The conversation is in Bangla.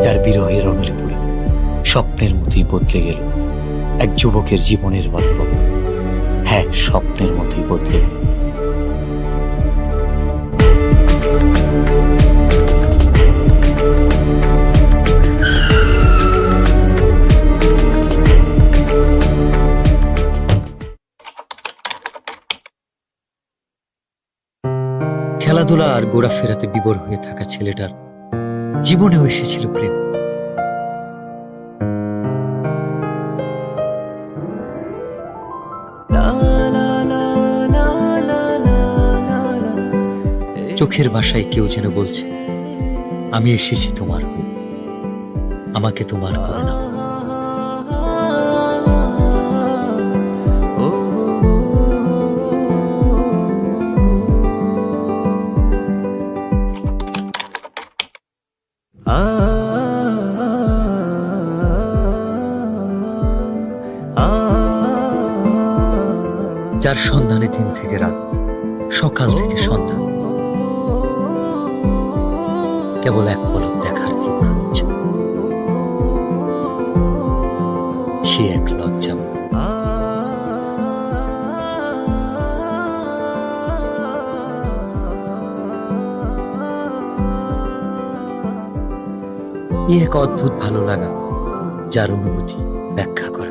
যার বিরহে রণলীপুরে স্বপ্নের মতোই বদলে গেল এক যুবকের জীবনের গল্প। হ্যাঁ, স্বপ্নের মতোই বদলে গেল। খেলাধুলা আর ঘোরাফেরাতে বিভোর হয়ে থাকা ছেলেটার জীবনেও এসেছিল প্রেম। চোখের ভাষায় কেউ যেন বলছে, আমি এসেছি তোমার হয়ে, আমাকে তোমার করে নাও। যার সন্ধানে দিন থেকে রাত, সকাল থেকে সন্ধ্যা, কেবল এক পলক দেখার তীব্র ইচ্ছা, সে এক লজ্জা। এ এক অদ্ভুত ভালো লাগা, যার অনুভূতি ব্যাখ্যা করে।